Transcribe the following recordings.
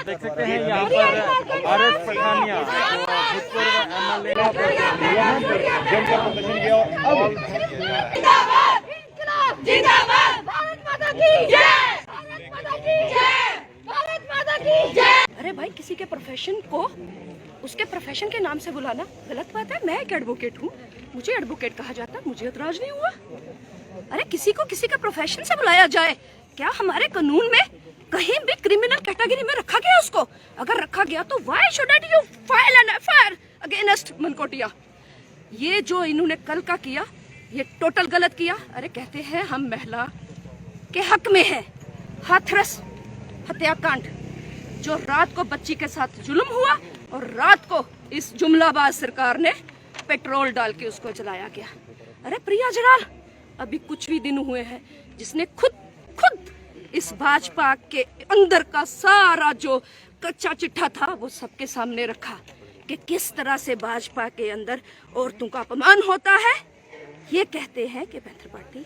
देख सकते हैं यहाँ पर आरएस पठानिया भूतपूर्व अरे भाई, किसी के प्रोफेशन को उसके प्रोफेशन के नाम से बुलाना गलत बात है। मैं एक एडवोकेट हूँ, मुझे एडवोकेट कहा जाता है, मुझे एतराज नहीं हुआ। अरे किसी को किसी के प्रोफेशन से बुलाया जाए, क्या हमारे कानून में कहीं भी क्रिमिनल कैटेगरी में रखा गया उसको? अगर रखा गया तो why shouldn't you file an FIR against Mankotia? ये जो इन्होंने कल का किया, ये टोटल गलत किया। अरे कहते हैं हम महिला के हक में है। हाथरस हत्याकांड, जो रात को बच्ची के साथ जुल्म हुआ और रात को इस जुमलाबाज सरकार ने पेट्रोल डाल के उसको जलाया गया। अरे प्रिया जराल, अभी कुछ भी दिन हुए हैं जिसने खुद इस भाजपा के अंदर का सारा जो कच्चा चिट्ठा था वो सबके सामने रखा कि किस तरह से भाजपा के अंदर औरतों का अपमान होता है। ये कहते हैं कि पैंथर पार्टी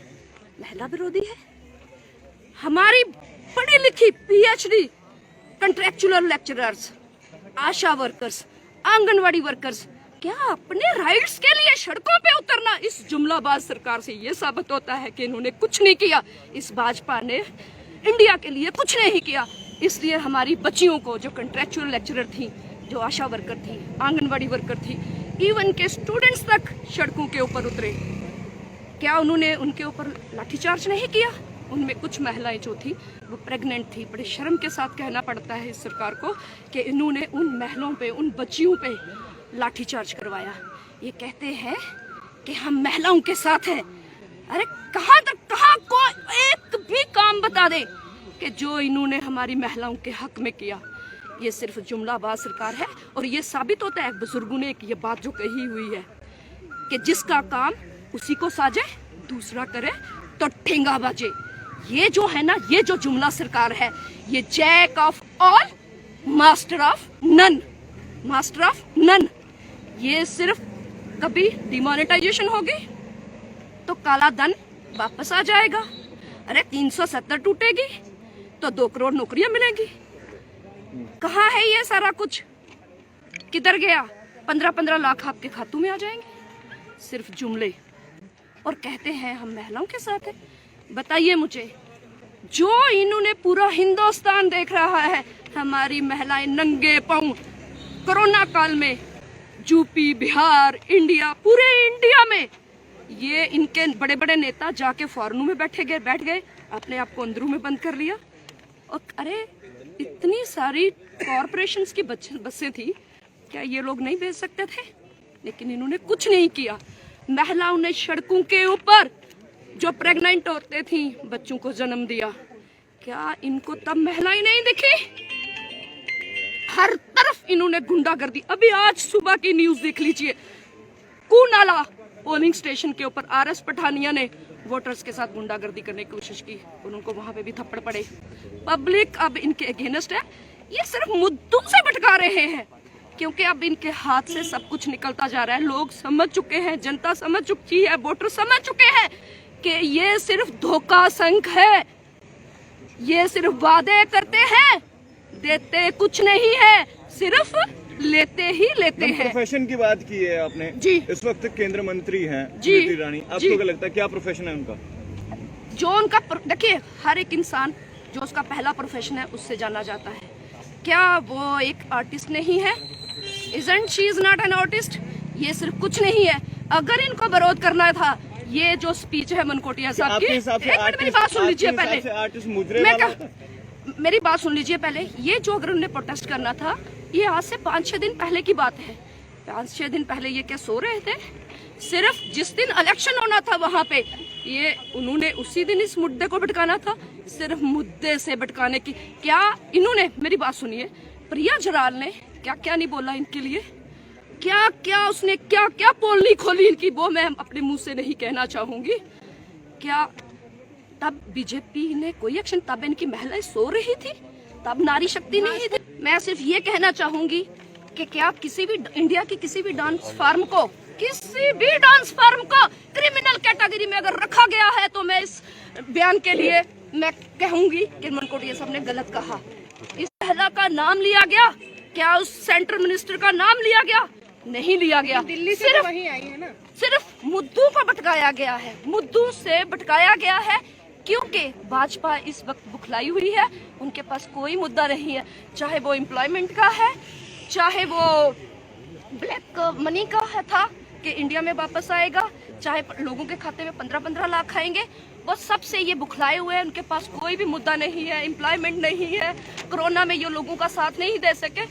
महिला विरोधी है। हमारी पढ़ी लिखी पीएचडी कंट्रेक्चुअल लेक्चरर्स, आशा वर्कर्स, आंगनवाड़ी वर्कर्स, क्या अपने राइट्स के लिए सड़कों पे उतरना इस जुमलाबाज सरकार से ये साबित होता है कि इन्होंने कुछ नहीं किया। इस भाजपा ने इंडिया के लिए कुछ नहीं किया। इसलिए हमारी बच्चियों को, जो कंट्रेक्चुअल लेक्चरर थी, जो आशा वर्कर थी, आंगनवाड़ी वर्कर थी, इवन के स्टूडेंट्स तक सड़कों के ऊपर उतरे। क्या उन्होंने उनके ऊपर लाठीचार्ज नहीं किया? उनमें कुछ महिलाएं जो थी वो प्रेग्नेंट थी। बड़े शर्म के साथ कहना पड़ता है इस सरकार को कि इन्होंने उन महिलाओं पे, उन बच्चियों पे लाठीचार्ज करवाया। ये कहते हैं कि हम महिलाओं के साथ हैं। अरे कहाँ को एक भी काम बता दे कि जो इन्होंने हमारी महिलाओं के हक में किया। ये सिर्फ जुमलाबाज सरकार है। और ये साबित होता है, बुजुर्गों ने ये बात जो कही हुई है कि जिसका काम उसी को साजे, दूसरा करे तो ठेंगा बाजे। ये जो है ना, ये जो जुमला सरकार है, ये jack of all master of none, master of none. ये सिर्फ कभी डिमोनेटाइजेशन होगी तो काला धन वापस आ जाएगा। अरे 370 टूटेगी तो 2 करोड़ नौकरियां मिलेंगी। कहाँ है ये सारा कुछ? किधर गया? 15-15 लाख आपके खातों में आ जाएंगे। सिर्फ जुमले। और कहते हैं हम महिलाओं के साथ हैं। बताइए मुझे, जो इन्होंने पूरा हिंदुस्तान देख रहा है, हमारी महिलाएं नंगे पांव कोरोना काल में यूपी, बिहार, इंडिया, पूरे इंडिया में, ये इनके बड़े बड़े नेता जाके फॉरनों में बैठ गए, अपने आप को अंदरों में बंद कर लिया। और अरे इतनी सारी कॉरपोरेशंस की बसें थी, क्या ये लोग नहीं भेज सकते थे? लेकिन इन्होंने कुछ नहीं किया। महिलाओं ने सड़कों के ऊपर, जो प्रेग्नेंट औरतें थी, बच्चों को जन्म दिया। क्या इनको तब महिलाएं नहीं दिखी? हर तरफ इन्होंने गुंडागर्दी। अभी आज सुबह की न्यूज देख लीजिए, कूनाला पोलिंग स्टेशन के ऊपर आरएस पठानिया ने वोटर्स के साथ गुंडागर्दी करने की कोशिश की और उनको वहां पे भी थप्पड़ पड़े। पब्लिक अब इनके अगेंस्ट है। ये सिर्फ मुद्दों से भटका रहे हैं, क्योंकि अब इनके हाथ से सब कुछ निकलता जा रहा है। लोग समझ चुके हैं, जनता समझ चुकी है, वोटर समझ चुके हैं कि ये सिर्फ धोखा संख है। ये सिर्फ वादे करते हैं, देते कुछ नहीं है, सिर्फ लेते ही लेते हैं। प्रोफेशन की बात की है आपने जी। इस वक्त केंद्र मंत्री हैं जी स्मृति ईरानी, आपको क्या लगता है क्या प्रोफेशन है उनका? जो उनका, देखिए, हर एक इंसान जो उसका पहला प्रोफेशन है उससे जाना जाता है। क्या वो एक आर्टिस्ट नहीं है? Isn't she is not an artist? ये सिर्फ कुछ नहीं है। अगर इनको विरोध करना था, ये जो स्पीच है मनकोटिया साहब की, एक मिनट मेरी बात सुन लीजिए पहले। मेरी बात सुन लीजिए पहले। ये जो अगर उन्हें प्रोटेस्ट करना था, ये आज से 5-6 दिन पहले की बात है। 5-6 दिन पहले ये क्या सो रहे थे? सिर्फ जिस दिन इलेक्शन होना था वहां पे, ये उन्होंने उसी दिन इस मुद्दे को भटकाना था। सिर्फ मुद्दे से भटकाने की क्या इन्होंने, मेरी बात सुनिए, प्रिया जराल ने क्या क्या नहीं बोला इनके लिए? क्या क्या उसने क्या क्या पोल नहीं खोली इनकी, वो मैं अपने मुंह से नहीं कहना चाहूंगी। क्या तब बीजेपी ने कोई एक्शन, तब इनकी महिलाएं सो रही थी, तब नारी शक्ति नहीं थी? मैं सिर्फ ये कहना चाहूंगी कि क्या किसी भी इंडिया की किसी भी डांस फॉर्म को, किसी भी डांस फॉर्म को क्रिमिनल कैटेगरी में अगर रखा गया है तो मैं इस बयान के लिए मैं कहूंगी कि मनकोटिया साहब ने गलत कहा। इस महिला का नाम लिया गया, क्या उस सेंट्रल मिनिस्टर का नाम लिया गया? नहीं लिया गया। दिल्ली से तो वही आई है ना। सिर्फ मुद्दों को भटकाया गया है, मुद्दों से भटकाया गया है, क्योंकि भाजपा इस वक्त बुखलाई हुई है। उनके पास कोई मुद्दा नहीं है, चाहे वो एम्प्लॉयमेंट का है, चाहे वो ब्लैक मनी का है था कि इंडिया में वापस आएगा, चाहे लोगों के खाते में 15-15 लाख आएंगे। वो सबसे ये बुखलाए हुए हैं, उनके पास कोई भी मुद्दा नहीं है, एम्प्लॉयमेंट नहीं है, कोरोना में ये लोगों का साथ नहीं दे सके।